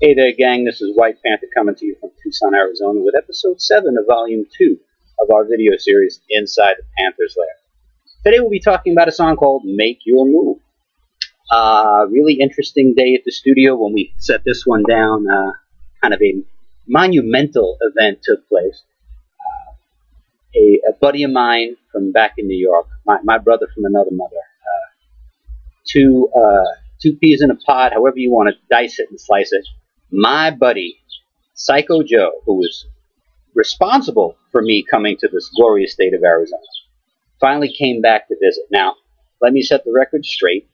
Hey there, gang. This is White Panther coming to you from Tucson, Arizona with episode 7 of volume 2 of our video series, Inside the Panther's Lair. Today we'll be talking about a song called Make Your Move. Really interesting day at the studio when we set this one down. Kind of a monumental event took place. A buddy of mine from back in New York, my brother from another mother, two peas in a pod, however you want to dice it and slice it. My buddy, Psycho Joe, who was responsible for me coming to this glorious state of Arizona, finally came back to visit. Now, let me set the record straight.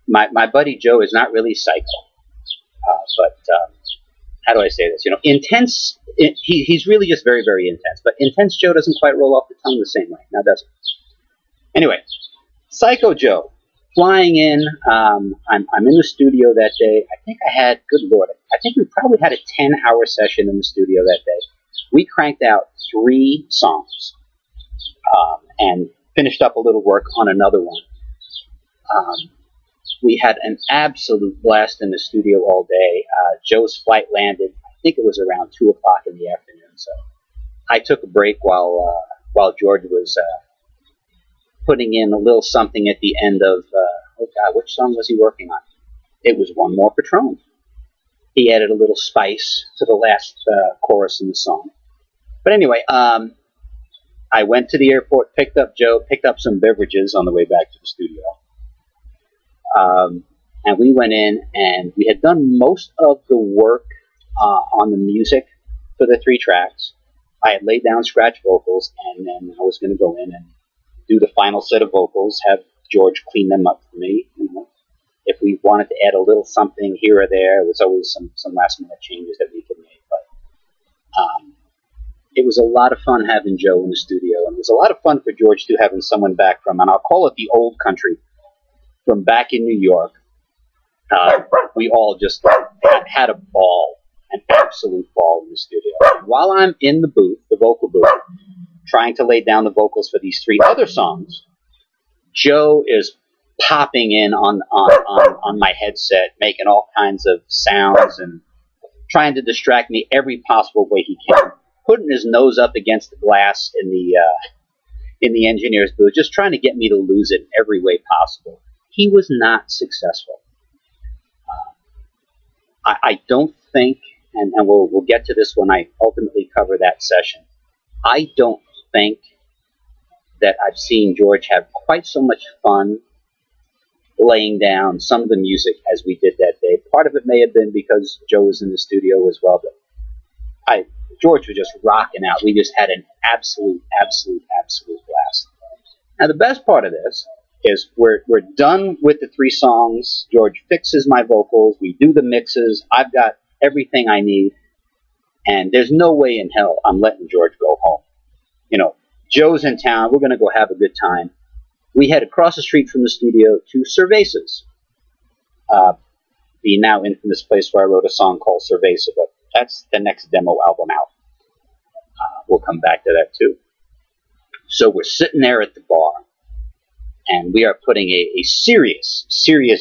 My buddy Joe is not really psycho, but how do I say this? You know, intense. He's really just very, very intense. But intense Joe doesn't quite roll off the tongue the same way. Now, does it? Anyway, Psycho Joe. Flying in, I'm in the studio that day. I think I had, good Lord, I think we probably had a 10-hour session in the studio that day. We cranked out 3 songs and finished up a little work on another one. We had an absolute blast in the studio all day. Joe's flight landed, I think it was around 2 o'clock in the afternoon. So I took a break while George was putting in a little something at the end of, oh God, which song was he working on? It was One More Patron. He added a little spice to the last chorus in the song. But anyway, I went to the airport, picked up Joe, picked up some beverages on the way back to the studio. And we went in, and we had done most of the work on the music for the 3 tracks. I had laid down scratch vocals, and then I was going to go in and do the final set of vocals, have George clean them up for me. You know, if we wanted to add a little something here or there, it was always some last minute changes that we could make. But it was a lot of fun having Joe in the studio, and it was a lot of fun for George too, having someone back from, and I'll call it the old country, from back in New York. We all just had a ball, an absolute ball in the studio. And while I'm in the booth, the vocal booth, trying to lay down the vocals for these 3 other songs, Joe is popping in on my headset, making all kinds of sounds and trying to distract me every possible way he can, putting his nose up against the glass in the engineer's booth, just trying to get me to lose it in every way possible. He was not successful. I don't think, and we'll get to this when I ultimately cover that session, I don't think that I've seen George have quite so much fun laying down some of the music as we did that day. Part of it may have been because Joe was in the studio as well, but George was just rocking out. We just had an absolute blast. Now the best part of this is we're done with the 3 songs. George fixes my vocals. We do the mixes. I've got everything I need, and there's no way in hell I'm letting George go home. You know, Joe's in town. We're going to go have a good time. We head across the street from the studio to Cervasa's, the now infamous place where I wrote a song called Cerveza, but that's the next demo album out. We'll come back to that too. So we're sitting there at the bar, and we are putting a serious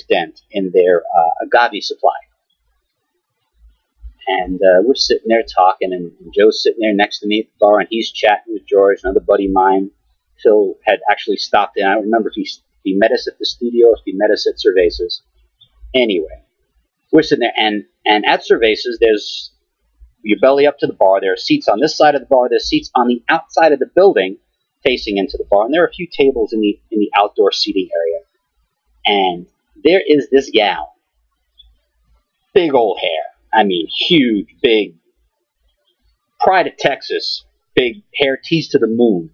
dent in their agave supply. And we're sitting there talking, and Joe's sitting there next to me at the bar, and he's chatting with George, another buddy of mine. Phil had actually stopped in. I don't remember if he met us at the studio or if he met us at Cervasa's. Anyway, we're sitting there, and at Cervasa's, there's, you belly up to the bar. There are seats on this side of the bar. There's seats on the outside of the building facing into the bar, and there are a few tables in the outdoor seating area. And there is this gal, big old hair. I mean, huge, big, pride of Texas, big hair teased to the moon.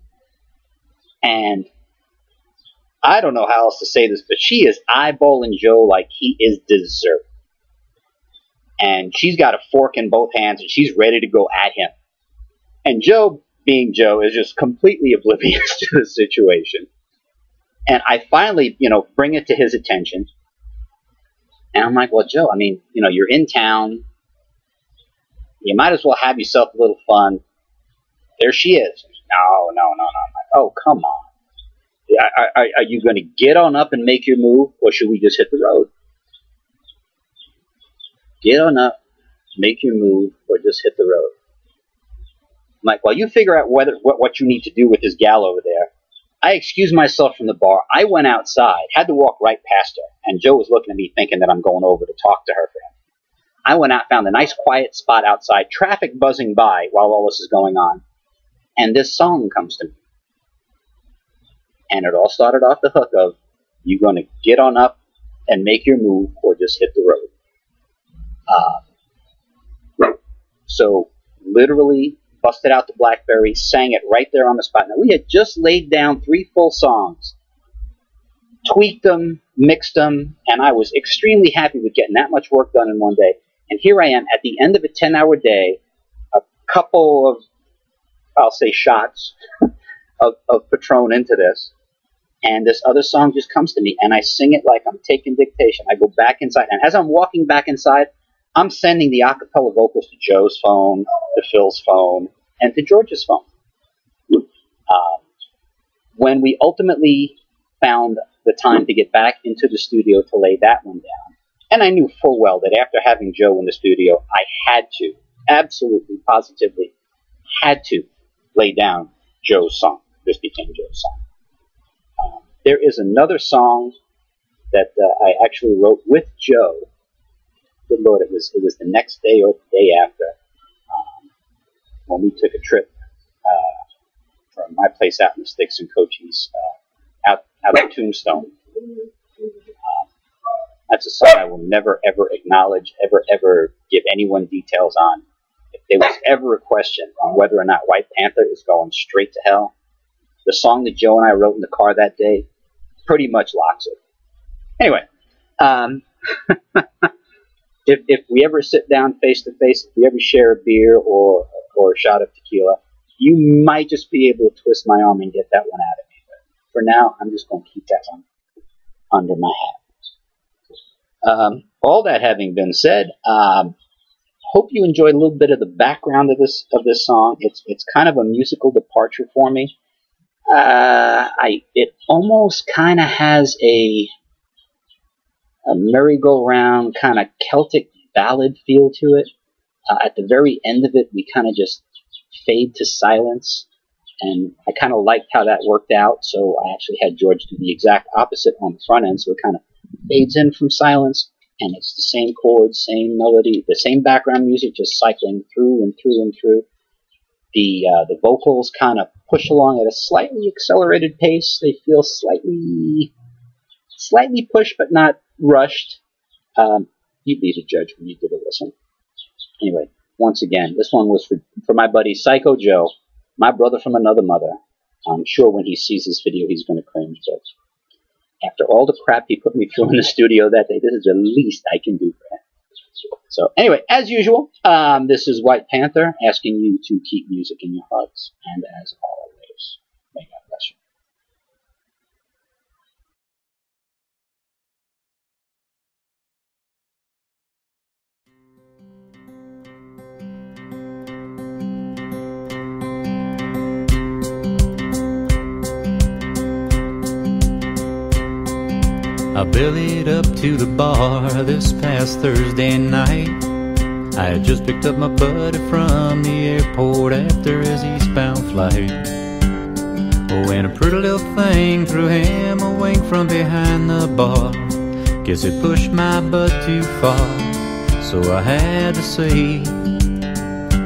And I don't know how else to say this, but she is eyeballing Joe like he is dessert. And she's got a fork in both hands, and she's ready to go at him. And Joe, being Joe, is just completely oblivious to the situation. And I finally, bring it to his attention. And I'm like, well, Joe, I mean, you're in town. You might as well have yourself a little fun. There she is. No. I'm like, oh, come on. Are you going to get on up and make your move, or should we just hit the road? get on up, make your move, or just hit the road. I'm like, well, you figure out what you need to do with this gal over there. I excused myself from the bar. I went outside, had to walk right past her, and Joe was looking at me thinking that I'm going over to talk to her for him. I went out, found a nice quiet spot outside, traffic buzzing by while all this is going on, and this song comes to me. And it all started off the hook of, you're going to get on up and make your move or just hit the road. So literally busted out the BlackBerry, sang it right there on the spot. Now, we had just laid down 3 full songs, tweaked them, mixed them, and I was extremely happy with getting that much work done in one day. And here I am at the end of a 10-hour day, a couple of, I'll say, shots of Patron into this, and this other song just comes to me, and I sing it like I'm taking dictation. I go back inside, and as I'm walking back inside, I'm sending the a cappella vocals to Joe's phone, to Phil's phone, and to George's phone. When we ultimately found the time to get back into the studio to lay that one down, and I knew full well that after having Joe in the studio, I had to, absolutely, positively, had to lay down Joe's song. This became Joe's song. There is another song that I actually wrote with Joe. Good Lord, it was the next day or the day after when we took a trip from my place out in the sticks and Cochise out of Tombstone. That's a song I will never, ever acknowledge, ever give anyone details on. If there was ever a question on whether or not White Panther is going straight to hell, the song that Joe and I wrote in the car that day pretty much locks it. Anyway, if we ever sit down face to face, if we ever share a beer or a shot of tequila, you might just be able to twist my arm and get that one out of me. But for now, I'm just going to keep that one under my hat. All that having been said, hope you enjoyed a little bit of the background of this song. It's kind of a musical departure for me. It almost kind of has a merry-go-round kind of Celtic ballad feel to it. At the very end of it, we kind of just fade to silence, and I kind of liked how that worked out, so I actually had George do the exact opposite on the front end, so it kind of fades in from silence, and it's the same chords, same melody, the same background music, just cycling through and through and through. The vocals kind of push along at a slightly accelerated pace. They feel slightly pushed, but not rushed. You'd be the judge when you give a listen. Anyway, once again, this one was for my buddy Psycho Joe, my brother from another mother. I'm sure when he sees this video, he's going to cringe, but after all the crap he put me through in the studio that day, this is the least I can do for him. So anyway, as usual, this is White Panther asking you to keep music in your hearts, and as always, may God bless you. I bellied up to the bar this past Thursday night. I had just picked up my buddy from the airport after his eastbound flight. Oh, and a pretty little thing threw him a wink from behind the bar. Guess it pushed my butt too far, so I had to say,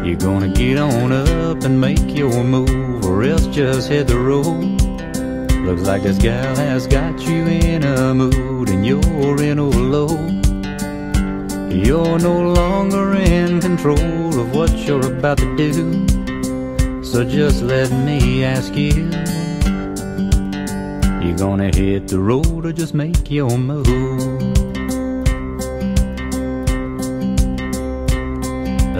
you're gonna get on up and make your move, or else just hit the road. Looks like this gal has got you in a mood, and you're in overload. You're no longer in control of what you're about to do. So just let me ask you, you gonna hit the road or just make your move?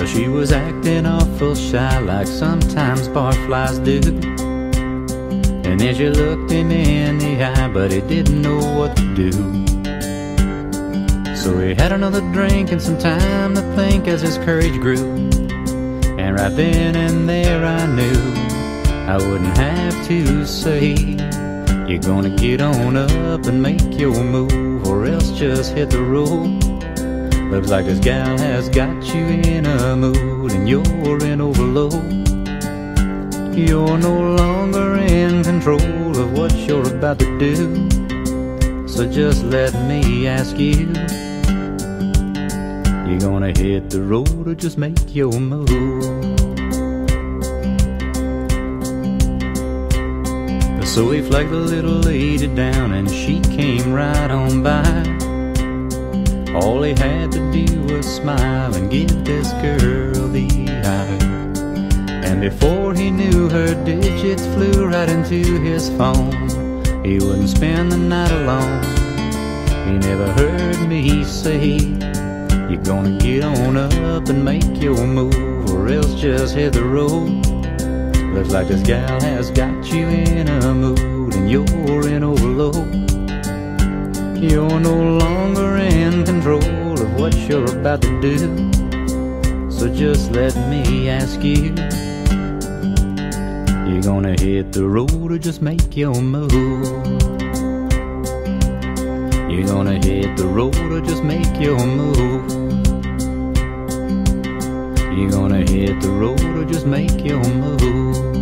She was acting awful shy, like sometimes barflies do. And then she looked him in the eye, but he didn't know what to do. So he had another drink and some time to think as his courage grew. And right then and there I knew I wouldn't have to say, you're gonna get on up and make your move, or else just hit the road. Looks like this gal has got you in a mood and you're in overload. You're no longer in control of what you're about to do. So just let me ask you, you gonna hit the road or just make your move? So he flagged the little lady down and she came right on by. All he had to do was smile and give this girl the eye. And before he knew, her digits flew right into his phone. He wouldn't spend the night alone. He never heard me say, you're gonna get on up and make your move, or else just hit the road. Looks like this gal has got you in a mood and you're in overload. You're no longer in control of what you're about to do. So just let me ask you, you gonna hit the road or just make your move? You gonna hit the road or just make your move? You gonna hit the road or just make your move?